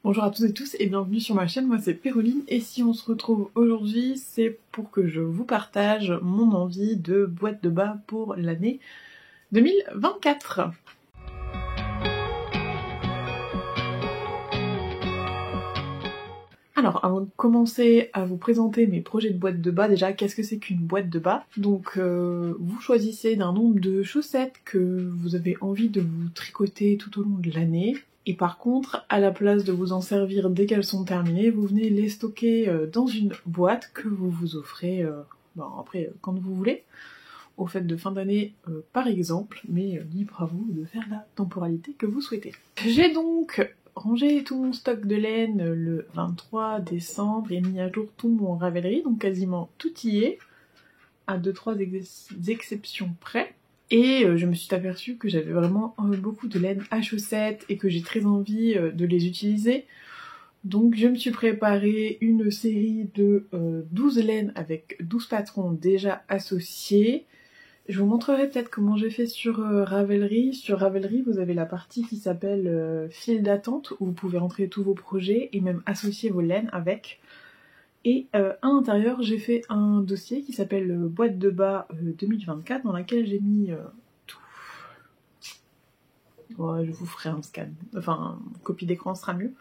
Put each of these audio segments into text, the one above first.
Bonjour à toutes et tous et bienvenue sur ma chaîne, moi c'est Péroline et si on se retrouve aujourd'hui c'est pour que je vous partage mon envie de boîte de bas pour l'année 2024. Alors avant de commencer à vous présenter mes projets de boîte de bas, déjà qu'est-ce que c'est qu'une boîte de bas? Donc vous choisissez d'un nombre de chaussettes que vous avez envie de vous tricoter tout au long de l'année. Et par contre, à la place de vous en servir dès qu'elles sont terminées, vous venez les stocker dans une boîte que vous vous offrez après quand vous voulez, aux fêtes de fin d'année par exemple, mais libre à vous de faire la temporalité que vous souhaitez. J'ai donc rangé tout mon stock de laine le 23 décembre et mis à jour tout mon Ravelry, donc quasiment tout y est, à 2-3 exceptions près. Et je me suis aperçue que j'avais vraiment beaucoup de laine à chaussettes et que j'ai très envie de les utiliser. Donc je me suis préparé une série de 12 laines avec 12 patrons déjà associés. Je vous montrerai peut-être comment j'ai fait sur Ravelry. Sur Ravelry, vous avez la partie qui s'appelle file d'attente, où vous pouvez entrer tous vos projets et même associer vos laines avec. Et à l'intérieur, j'ai fait un dossier qui s'appelle boîte de bas 2024, dans laquelle j'ai mis tout. Ouais, je vous ferai un scan, enfin, une copie d'écran sera mieux.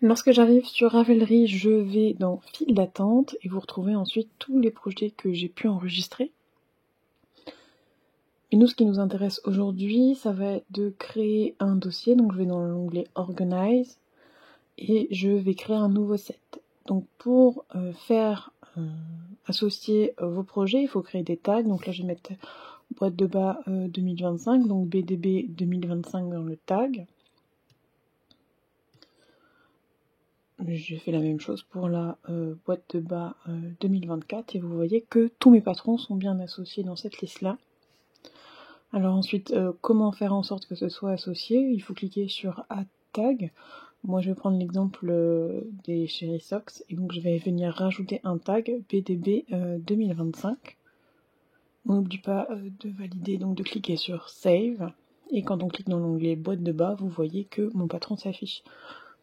Lorsque j'arrive sur Ravelry, je vais dans file d'attente et vous retrouvez ensuite tous les projets que j'ai pu enregistrer. Et nous, ce qui nous intéresse aujourd'hui, ça va être de créer un dossier. Donc je vais dans l'onglet Organize et je vais créer un nouveau set. Donc pour faire associer vos projets, il faut créer des tags. Donc là, je vais mettre boîte de bas 2025, donc BDB 2025 dans le tag. J'ai fait la même chose pour la boîte de bas 2024 et vous voyez que tous mes patrons sont bien associés dans cette liste-là. Alors ensuite, comment faire en sorte que ce soit associé? Il faut cliquer sur Add Tag. Moi je vais prendre l'exemple des Cherry Socks et donc je vais venir rajouter un tag BDB 2025. On n'oublie pas de valider, donc de cliquer sur Save. Et quand on clique dans l'onglet boîte de bas, vous voyez que mon patron s'affiche.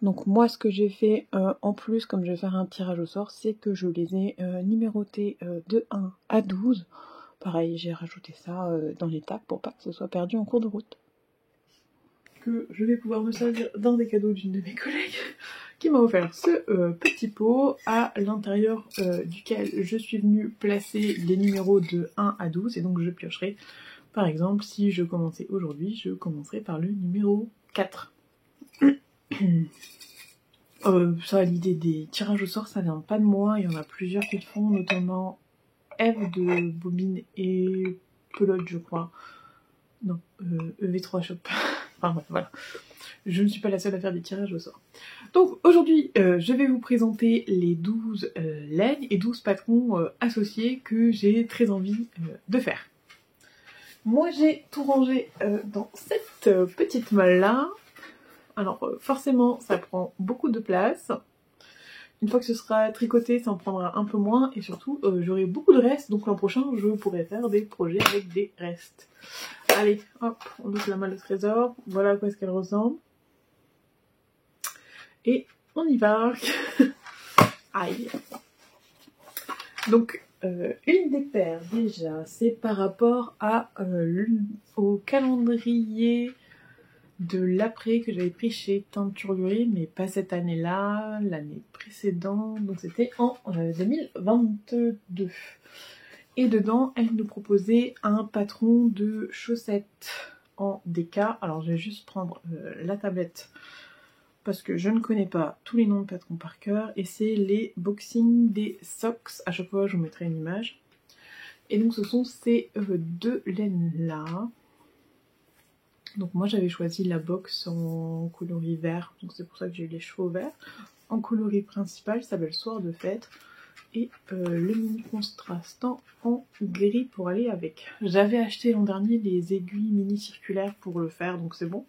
Donc moi ce que j'ai fait en plus, comme je vais faire un tirage au sort, c'est que je les ai numérotés de 1 à 12. Pareil, j'ai rajouté ça dans les tags pour pas que ce soit perdu en cours de route. Que je vais pouvoir me servir d'un des cadeaux d'une de mes collègues qui m'a offert ce petit pot à l'intérieur duquel je suis venue placer les numéros de 1 à 12 et donc je piocherai. Par exemple, si je commençais aujourd'hui, je commencerai par le numéro 4. Ça, l'idée des tirages au sort, ça vient pas de moi, il y en a plusieurs qui le font, notamment Eve de Bobine et Pelote, je crois. Non, EV3 Shop. Enfin bref, voilà. Je ne suis pas la seule à faire des tirages au sort. Donc aujourd'hui, je vais vous présenter les 12 laines et 12 patrons associés que j'ai très envie de faire. Moi, j'ai tout rangé dans cette petite malle-là. Alors forcément, ça prend beaucoup de place. Une fois que ce sera tricoté, ça en prendra un peu moins. Et surtout, j'aurai beaucoup de restes. Donc l'an prochain, je pourrai faire des projets avec des restes. Allez, hop, on ouvre la malle au trésor. Voilà à quoi est-ce qu'elle ressemble. Et on y va. Aïe. Donc, une des paires, déjà, c'est par rapport au calendrier de l'après que j'avais pris chez Teinturier, mais pas cette année-là, l'année précédente, donc c'était en 2022. Et dedans, elle nous proposait un patron de chaussettes en DK. Alors je vais juste prendre la tablette parce que je ne connais pas tous les noms de patrons par cœur. Et c'est les boxing des socks. À chaque fois, je vous mettrai une image. Et donc ce sont ces deux laines-là. Donc moi j'avais choisi la box en coloris vert, donc c'est pour ça que j'ai eu les chevaux verts. En coloris principal, ça s'appelle Soir de fête. Et le mini contrastant en gris pour aller avec. J'avais acheté l'an dernier les aiguilles mini circulaires pour le faire, donc c'est bon.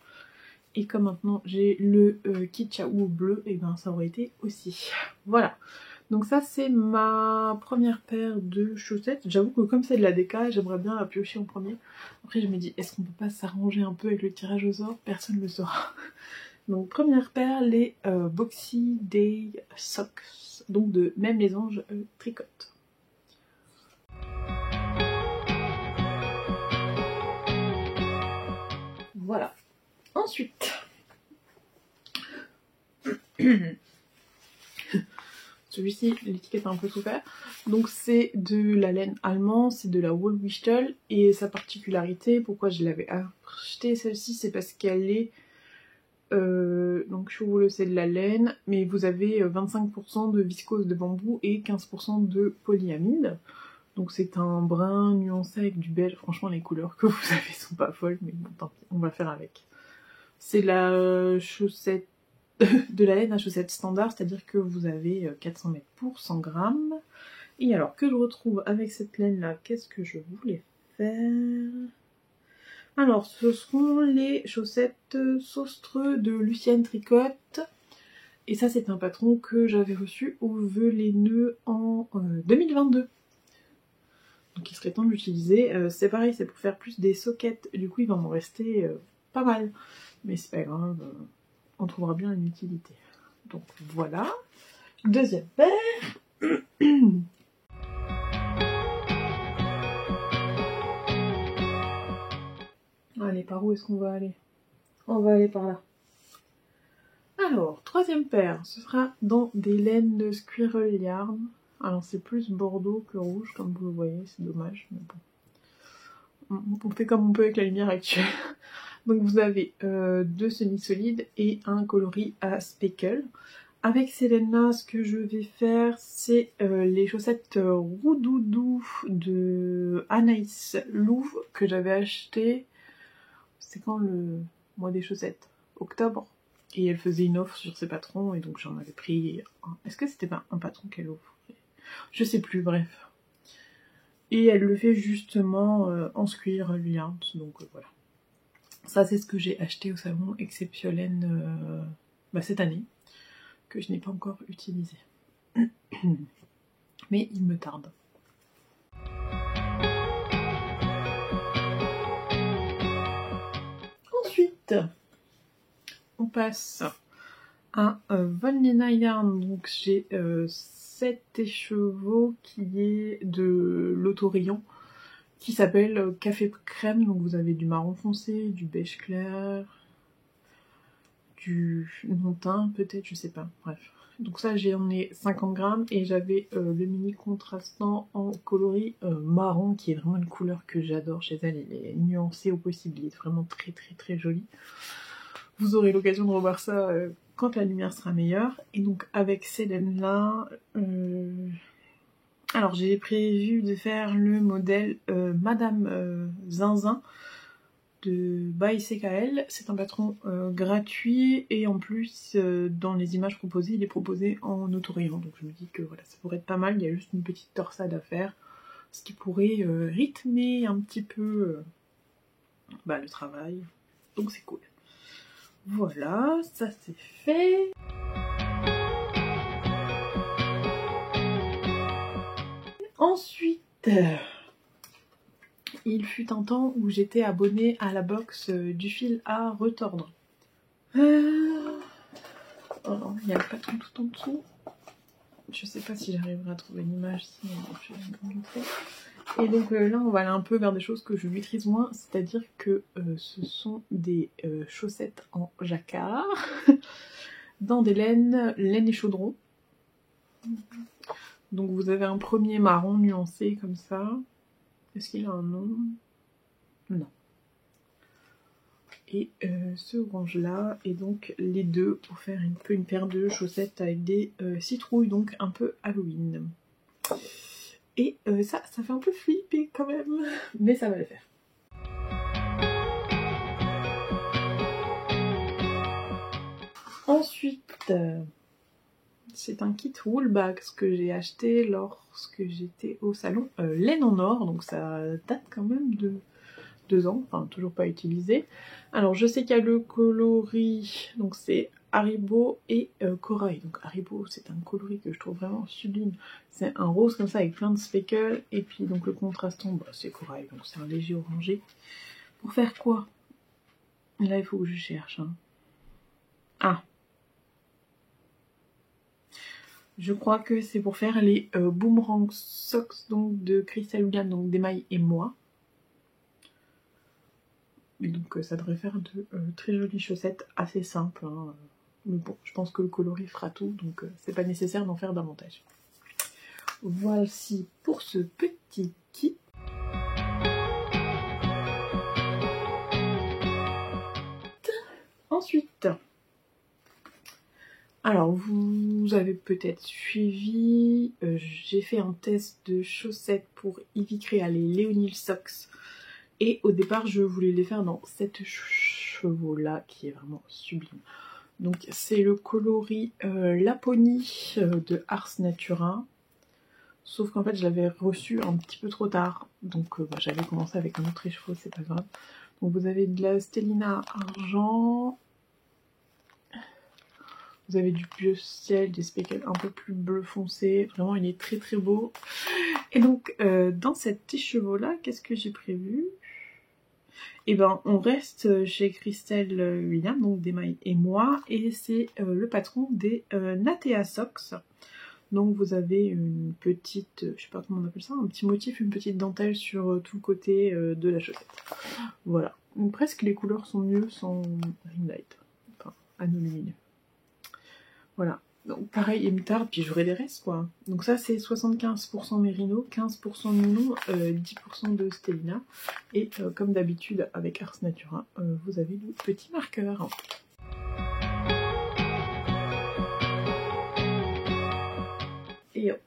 Et comme maintenant j'ai le Kichaou bleu, et ben ça aurait été aussi. Voilà. Donc ça c'est ma première paire de chaussettes. J'avoue que comme c'est de la déca, j'aimerais bien la piocher en premier. Après je me dis, est-ce qu'on peut pas s'arranger un peu avec le tirage au sort? Personne ne le saura. Donc première paire, les Boxy Day Socks, donc de Même les Anges tricotent. Voilà. Ensuite, celui-ci, l'étiquette a un peu souffert. Donc c'est de la laine allemande, c'est de la Wollwichtel, et sa particularité, pourquoi je l'avais acheté celle-ci, c'est parce qu'elle est donc cheveux, c'est de la laine, mais vous avez 25% de viscose de bambou et 15% de polyamide. Donc c'est un brun nuancé avec du beige. Franchement, les couleurs que vous avez sont pas folles, mais bon, tant pis, on va faire avec. C'est la chaussette de la laine à chaussette standard, c'est-à-dire que vous avez 400 mètres pour 100 grammes. Et alors que je retrouve avec cette laine-là, qu'est-ce que je voulais faire? Alors, ce seront les chaussettes Saustreux de Lucienne Tricotte. Et ça, c'est un patron que j'avais reçu au Vœux les Nœuds en 2022. Donc il serait temps de l'utiliser. C'est pareil, c'est pour faire plus des soquettes. Du coup, il va m'en rester pas mal. Mais c'est pas grave, on trouvera bien une utilité. Donc voilà. Deuxième paire. Allez, par où est-ce qu'on va aller? On va aller par là. Alors, troisième paire, ce sera dans des laines de Squirrel Yarn. Alors c'est plus bordeaux que rouge, comme vous le voyez, c'est dommage, mais bon. On fait comme on peut avec la lumière actuelle. Donc vous avez deux semi-solides et un coloris à speckle. Avec ces laines-là, ce que je vais faire, c'est les chaussettes Roudoudou de Anaïs Louve que j'avais acheté. C'est quand le mois des chaussettes? Octobre. Et elle faisait une offre sur ses patrons et donc j'en avais pris un. Est-ce que c'était pas un patron qu'elle offre? Je sais plus, bref. Et elle le fait justement en square yarn, donc voilà. Ça c'est ce que j'ai acheté au salon Exceptiolaine cette année, que je n'ai pas encore utilisé. Mais il me tarde. Ensuite, on passe à Von Lena Yarn. Donc j'ai cet écheveau qui est de l'Autorillon, qui s'appelle Café Crème. Donc vous avez du marron foncé, du beige clair, du montin peut-être, je sais pas, bref. Donc ça j'en ai 50 grammes et j'avais le mini contrastant en coloris marron, qui est vraiment une couleur que j'adore chez elle. Il est nuancé au possible, il est vraiment très très très joli. Vous aurez l'occasion de revoir ça quand la lumière sera meilleure. Et donc avec ces laines là, alors j'ai prévu de faire le modèle Madame Zinzin de by CKL. C'est un patron gratuit et en plus dans les images proposées, il est proposé en autorayant. Donc je me dis que voilà, ça pourrait être pas mal. Il y a juste une petite torsade à faire, ce qui pourrait rythmer un petit peu le travail. Donc c'est cool. Voilà, ça c'est fait. Ensuite, il fut un temps où j'étais abonnée à la box du fil à retordre. Oh, il y a le patron tout en dessous. Je sais pas si j'arriverai à trouver une image ici, mais je vais vous montrer. Et donc là, on va aller un peu vers des choses que je maîtrise moins, c'est-à-dire que ce sont des chaussettes en jacquard, dans des laine et chaudron. Donc vous avez un premier marron nuancé comme ça. Est-ce qu'il a un nom? Non. Et ce orange là, et donc les deux pour faire un peu une paire de chaussettes avec des citrouilles, donc un peu Halloween. Et ça fait un peu flipper quand même, mais ça va le faire. Ensuite, c'est un kit Woolbags que j'ai acheté lorsque j'étais au salon Laine en Or, donc ça date quand même de 2 ans, enfin toujours pas utilisé. Alors je sais qu'il y a le coloris, donc c'est Haribo et Corail. Donc Haribo, c'est un coloris que je trouve vraiment sublime. C'est un rose comme ça avec plein de speckles, et puis donc le contrastant, c'est Corail, donc c'est un léger orangé. Pour faire quoi? Là il faut que je cherche. Je crois que c'est pour faire les Boomerang Socks donc de Crystal Williams, donc d'Emaille et moi. Et donc ça devrait faire de très jolies chaussettes assez simples. Hein. Mais bon, je pense que le coloris fera tout, donc c'est pas nécessaire d'en faire davantage. Voici pour ce petit kit. Ensuite, alors vous avez peut-être suivi, j'ai fait un test de chaussettes pour Ivy Crea, les Léonil Socks. Et au départ, je voulais les faire dans cette chevaux-là, qui est vraiment sublime. Donc c'est le coloris Laponie de Ars Natura. Sauf qu'en fait, je l'avais reçu un petit peu trop tard. Donc j'avais commencé avec un autre écheveau, c'est pas grave. Donc vous avez de la Stellina argent. Vous avez du bleu ciel, des speckles un peu plus bleu foncé. Vraiment, il est très très beau. Et donc, dans cet écheveau-là, qu'est-ce que j'ai prévu? Et ben, on reste chez Crystal Williams, donc d'Emaille et moi. Et c'est le patron des Natea Socks. Donc vous avez une petite, je sais pas comment on appelle ça, un petit motif, une petite dentelle sur tout le côté de la chaussette. Voilà. Donc, presque les couleurs sont mieux sans ring light. Enfin, anneau lumineux. Voilà. Donc pareil, il me tarde, puis j'aurai des restes quoi. Donc ça c'est 75% Merino, 15% Nylon, 10% de Stellina. Et comme d'habitude avec Ars Natura, vous avez le petit marqueur. Et hop.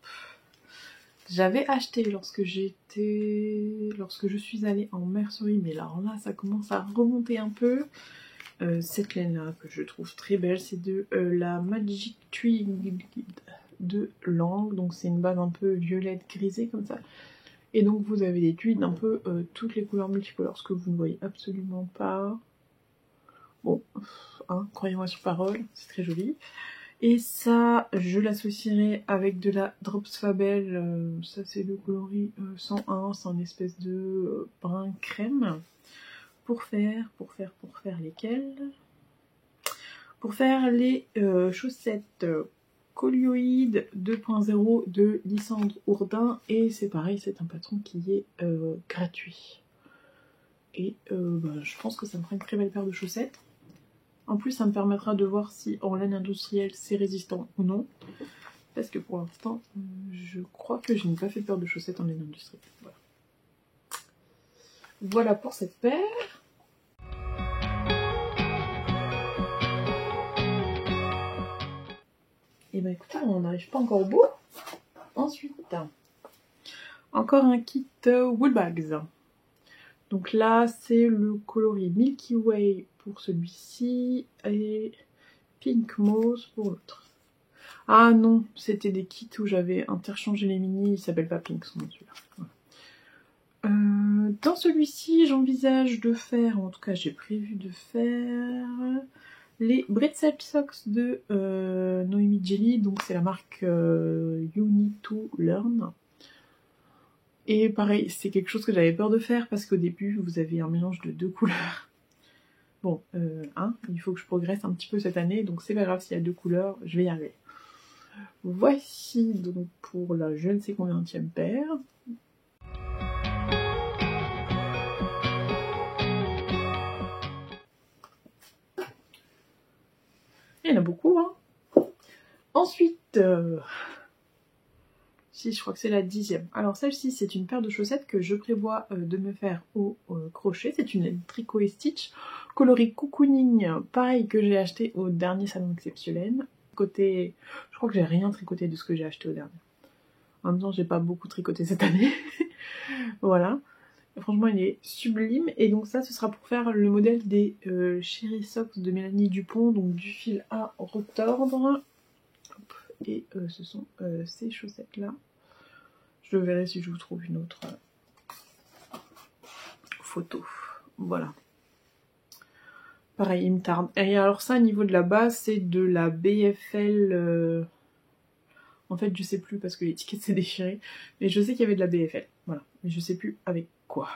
J'avais acheté lorsque je suis allée en mercerie, mais alors là ça commence à remonter un peu. Cette laine là que je trouve très belle, c'est de la Magic Twig de Lang, donc c'est une base un peu violette grisée comme ça, et donc vous avez des tweeds un peu toutes les couleurs multicolores, ce que vous ne voyez absolument pas. Bon, hein, croyez-moi sur parole, c'est très joli. Et ça, je l'associerai avec de la Drops Fabel, ça c'est le coloris 101, c'est une espèce de brun crème. Pour faire lesquelles? Pour faire les chaussettes Colioïdes 2.0 de Lysandre Ourdin. Et c'est pareil, c'est un patron qui est gratuit. Et je pense que ça me fera une très belle paire de chaussettes. En plus, ça me permettra de voir si en laine industrielle c'est résistant ou non. Parce que pour l'instant, je crois que je n'ai pas fait de paire de chaussettes en laine industrielle. Voilà. Voilà pour cette paire. Et bah écoutez, on n'arrive pas encore au bout. Ensuite, encore un kit Woolbags. Donc là, c'est le coloris Milky Way pour celui-ci et Pink Mauve pour l'autre. Ah non, c'était des kits où j'avais interchangé les mini, il s'appelle pas Pink, son nom celui-là. Voilà. Dans celui-ci, j'envisage de faire, en tout cas j'ai prévu de faire les Bretzel Socks de Noémie Jelly, donc c'est la marque You Need to Learn. Et pareil, c'est quelque chose que j'avais peur de faire parce qu'au début vous avez un mélange de deux couleurs. Bon, il faut que je progresse un petit peu cette année, donc c'est pas grave s'il y a deux couleurs, je vais y arriver. Voici donc pour la je ne sais combienième paire. Il y en a beaucoup, hein. Ensuite, si je crois que c'est la 10e. Alors celle-ci, c'est une paire de chaussettes que je prévois de me faire au crochet. C'est une laine tricot et stitch, coloris cocooning, pareil que j'ai acheté au dernier salon exceptionnel. Côté, je crois que j'ai rien tricoté de ce que j'ai acheté au dernier. En même temps, j'ai pas beaucoup tricoté cette année. Voilà. Franchement, il est sublime. Et donc ça, ce sera pour faire le modèle des Cherry Socks de Mélanie Dupont. Donc du fil à retordre. Hop. Et ce sont ces chaussettes-là. Je verrai si je vous trouve une autre photo. Voilà. Pareil, il me tarde. Et alors ça, au niveau de la base, c'est de la BFL... En fait, je sais plus parce que l'étiquette s'est déchirée. Mais je sais qu'il y avait de la BFL. Voilà. Mais je sais plus avec quoi.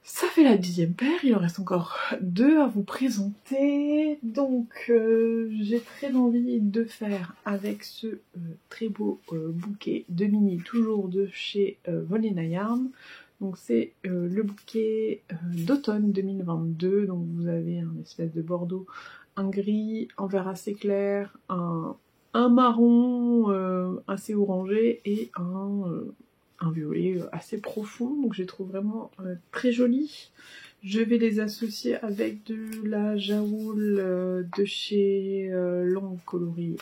Ça fait la 10e paire, il en reste encore 2 à vous présenter. Donc j'ai très envie de faire avec ce très beau bouquet de mini, toujours de chez Volena Yarn. Donc c'est le bouquet d'automne 2022. Donc vous avez un espèce de bordeaux, un gris, un vert assez clair, un marron assez orangé et un violet assez profond, donc je les trouve vraiment très jolis. Je vais les associer avec de la jaoul de chez Long Coloris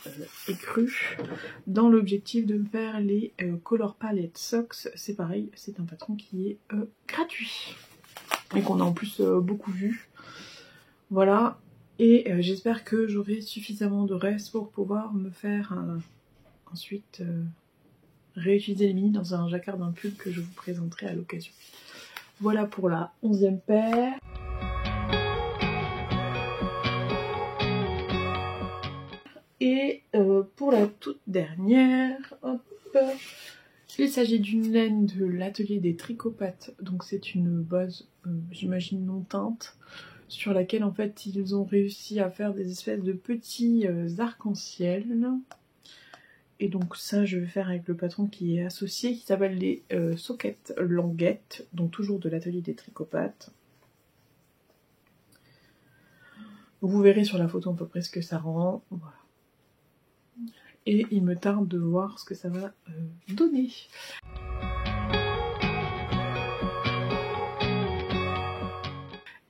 Écru, dans l'objectif de me faire les Color Palette Socks. C'est pareil, c'est un patron qui est gratuit et qu'on a en plus beaucoup vu. Voilà, et j'espère que j'aurai suffisamment de reste pour pouvoir me faire ensuite réutiliser les mini dans un jacquard d'un pull que je vous présenterai à l'occasion. Voilà pour la 11e paire. Et pour la toute dernière, hop, il s'agit d'une laine de l'atelier des tricopathes. Donc c'est une base, j'imagine non teinte, sur laquelle en fait ils ont réussi à faire des espèces de petits arcs-en-ciel. Et donc ça je vais faire avec le patron qui est associé, qui s'appelle les Soquettes Languettes, donc toujours de l'atelier des tricopathes. Vous verrez sur la photo à peu près ce que ça rend, voilà. Et il me tarde de voir ce que ça va donner.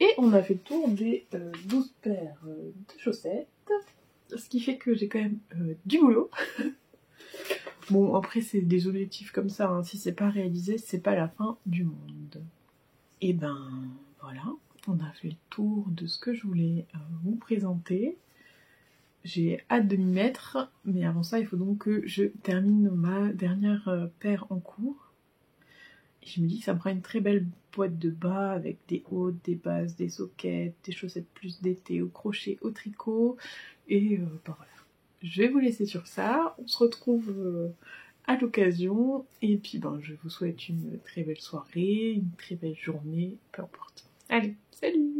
Et on a fait le tour des 12 paires de chaussettes, ce qui fait que j'ai quand même du boulot. Bon, après, c'est des objectifs comme ça, hein. Si c'est pas réalisé, c'est pas la fin du monde. Et ben, voilà, on a fait le tour de ce que je voulais vous présenter. J'ai hâte de m'y mettre, mais avant ça, il faut donc que je termine ma dernière paire en cours. Et je me dis que ça me fera une très belle boîte de bas avec des hautes, des basses, des soquettes, des chaussettes plus d'été au crochet, au tricot. Et ben voilà. Je vais vous laisser sur ça, on se retrouve à l'occasion, et puis ben, je vous souhaite une très belle soirée, une très belle journée, peu importe. Allez, salut!